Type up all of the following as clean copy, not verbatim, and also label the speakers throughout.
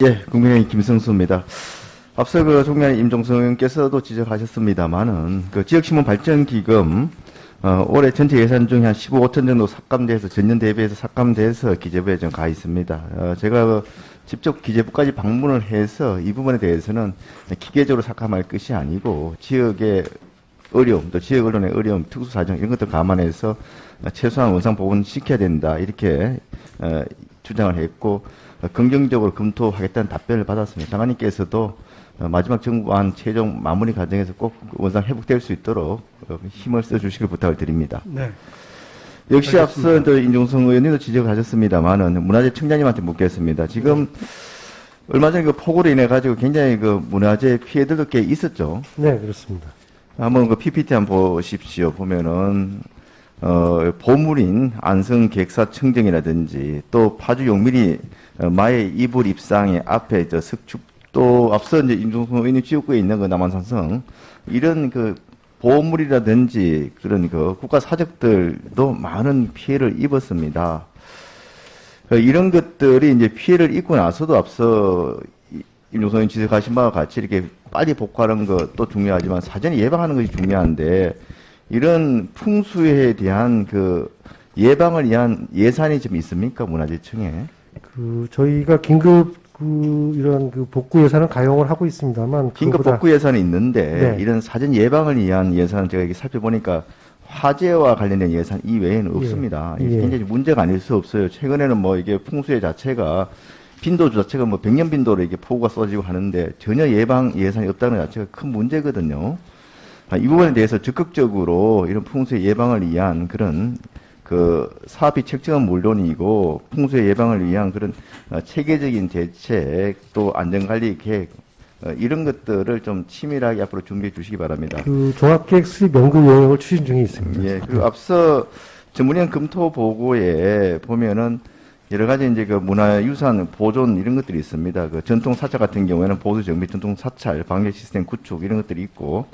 Speaker 1: 예, 국민의힘 김성수입니다. 앞서 종면 임종성 의원께서도 지적하셨습니다만은 지역신문 발전기금 올해 전체 예산 중에 한 15억 원 정도 삭감돼서 전년 대비해서 삭감돼서 기재부에 좀 가 있습니다. 제가 직접 기재부까지 방문을 해서 이 부분에 대해서는 기계적으로 삭감할 것이 아니고 지역의 어려움, 또 지역 언론의 어려움, 특수 사정 이런 것들 감안해서 최소한 원상 복원시켜야 된다 이렇게 주장을 했고 긍정적으로 검토하겠다는 답변을 받았습니다. 장관님께서도 마지막 정부안 최종 마무리 과정에서 꼭 원상 회복될 수 있도록 힘을 써주시길 부탁을 드립니다.
Speaker 2: 네.
Speaker 1: 역시
Speaker 2: 알겠습니다.
Speaker 1: 앞서 임종성 의원님도 지적하셨습니다만은 문화재 청장님한테 묻겠습니다. 지금 얼마 전에 폭우로 인해 가지고 굉장히 문화재 피해들도 꽤 있었죠.
Speaker 2: 네, 그렇습니다.
Speaker 1: 한번 PPT 한번 보십시오. 보면은 보물인 안성 객사 청정이라든지 또 파주 용민이 마의 이불 입상의 앞에 석축 또 앞서 임종성 의원님 지역구에 있는 남한산성 이런 보물이라든지 그런 국가 사적들도 많은 피해를 입었습니다. 이런 것들이 이제 피해를 입고 나서도 앞서 임종성 의원님 지적하신 바와 같이 이렇게 빨리 복구하는 것도 중요하지만 사전에 예방하는 것이 중요한데 이런 풍수에 대한 예방을 위한 예산이 좀 있습니까? 문화재청에?
Speaker 2: 저희가 긴급 이런 복구 예산을 가용을 하고 있습니다만
Speaker 1: 긴급 복구 예산이 있는데
Speaker 2: 네.
Speaker 1: 이런 사전 예방을 위한 예산은 제가 이렇게 살펴보니까 화재와 관련된 예산 이외에는 없습니다.
Speaker 2: 예.
Speaker 1: 이게 굉장히 문제가 아닐 수 없어요. 최근에는 이게 풍수의 자체가 빈도 자체가 100년 빈도로 이게 폭우가 쏟아지고 하는데 전혀 예방 예산이 없다는 자체가 큰 문제거든요. 이 부분에 대해서 적극적으로 이런 풍수의 예방을 위한 그런 사업비 책정은 물론이고 풍수의 예방을 위한 그런 체계적인 대책 또 안전관리 계획 이런 것들을 좀 치밀하게 앞으로 준비해 주시기 바랍니다.
Speaker 2: 종합계획 수립 연구 용역을 추진 중에 있습니다.
Speaker 1: 예, 그리고 앞서 전문위원 검토 보고에 보면은 여러 가지 이제 문화유산 보존 이런 것들이 있습니다. 전통 사찰 같은 경우에는 보수 정비, 전통 사찰, 방제 시스템 구축 이런 것들이 있고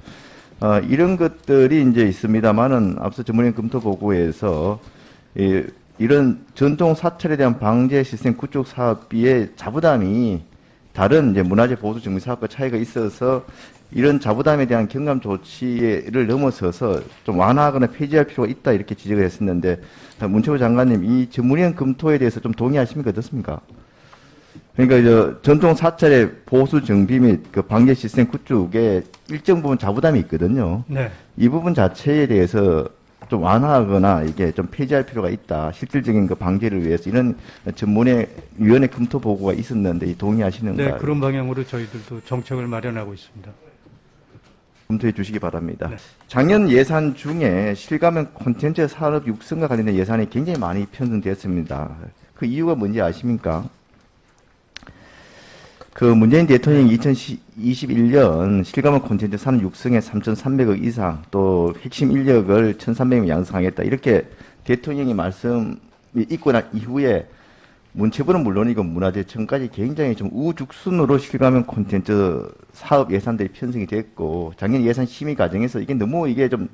Speaker 1: 이런 것들이 이제 있습니다만은 앞서 전문위원 검토 보고에서 이런 전통 사찰에 대한 방제 시스템 구축 사업비의 자부담이 다른 이제 문화재 보수 정비 사업과 차이가 있어서 이런 자부담에 대한 경감 조치를 넘어서서 좀 완화하거나 폐지할 필요가 있다 이렇게 지적을 했었는데 문체부 장관님 이 전문위원 검토에 대해서 좀 동의하십니까? 어떻습니까? 그러니까 전통 사찰의 보수 정비 및 방제 시스템 구축에 일정 부분 자부담이 있거든요.
Speaker 2: 네.
Speaker 1: 이 부분 자체에 대해서 좀 완화하거나 이게 좀 폐지할 필요가 있다. 실질적인 방제를 위해서 이런 전문위원회 검토 보고가 있었는데 동의하시는가요?
Speaker 2: 네, 그런 방향으로 저희들도 정책을 마련하고 있습니다.
Speaker 1: 검토해 주시기 바랍니다.
Speaker 2: 네.
Speaker 1: 작년 예산 중에 실감형 콘텐츠 산업 육성과 관련된 예산이 굉장히 많이 편성되었습니다. 그 이유가 뭔지 아십니까? 문재인 대통령이 2021년 실감형 콘텐츠 산업 육성에 3,300억 이상 또 핵심 인력을 1,300명 양성하겠다 이렇게 대통령이 말씀이 있고 난 이후에 문체부는 물론이고 문화재청까지 굉장히 좀 우죽순으로 실감형 콘텐츠 사업 예산들이 편성이 됐고 작년 예산 심의 과정에서 이게 너무 이게 좀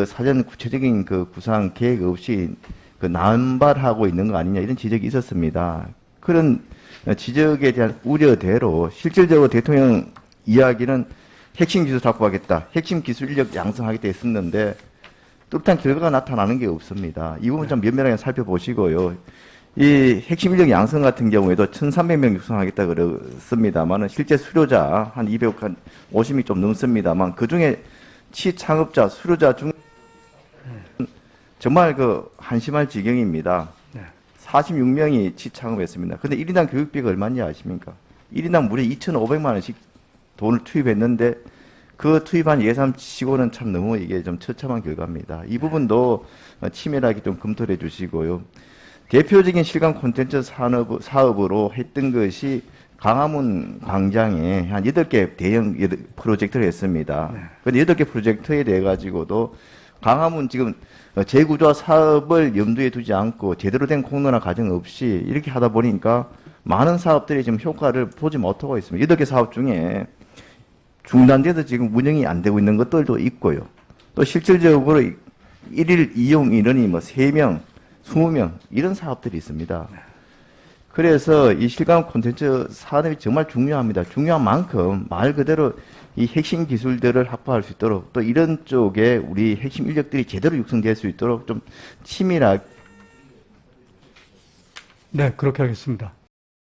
Speaker 1: 사전 구체적인 구상 계획 없이 남발하고 있는 거 아니냐 이런 지적이 있었습니다. 그런 지적에 대한 우려대로 실질적으로 대통령 이야기는 핵심 기술 확보하겠다, 핵심 기술 인력 양성하겠다 했었는데 뚜렷한 결과가 나타나는 게 없습니다. 이 부분 좀 면밀하게 살펴보시고요. 이 핵심 인력 양성 같은 경우에도 1,300명 육성하겠다 그랬습니다만은 실제 수료자 한 250명 좀 넘습니다만 그 중에 취창업자, 수료자 중 정말 한심할 지경입니다. 46명이 취창업했습니다. 근데 1인당 교육비가 얼마인지 아십니까? 1인당 무려 2,500만 원씩 돈을 투입했는데 그 투입한 예산 치고는 참 너무 이게 좀 처참한 결과입니다. 이 부분도 치밀하게 좀 검토를 해 주시고요. 대표적인 실감 콘텐츠 사업으로 했던 것이 강화문 광장에 한 8개 대형 프로젝트를 했습니다. 근데 8개 프로젝트에 대해 가지고도 강화문 지금 재구조화 사업을 염두에 두지 않고 제대로 된 공론화 과정 없이 이렇게 하다 보니까 많은 사업들이 지금 효과를 보지 못하고 있습니다. 8개 사업 중에 중단돼서 지금 운영이 안 되고 있는 것들도 있고요. 또 실질적으로 일일 이용 인원이 3명, 20명 이런 사업들이 있습니다. 그래서 이 실감 콘텐츠 산업이 정말 중요합니다. 중요한 만큼 말 그대로 이 핵심 기술들을 확보할 수 있도록 또 이런 쪽에 우리 핵심 인력들이 제대로 육성될 수 있도록 좀 치밀하게
Speaker 3: 네, 그렇게 하겠습니다.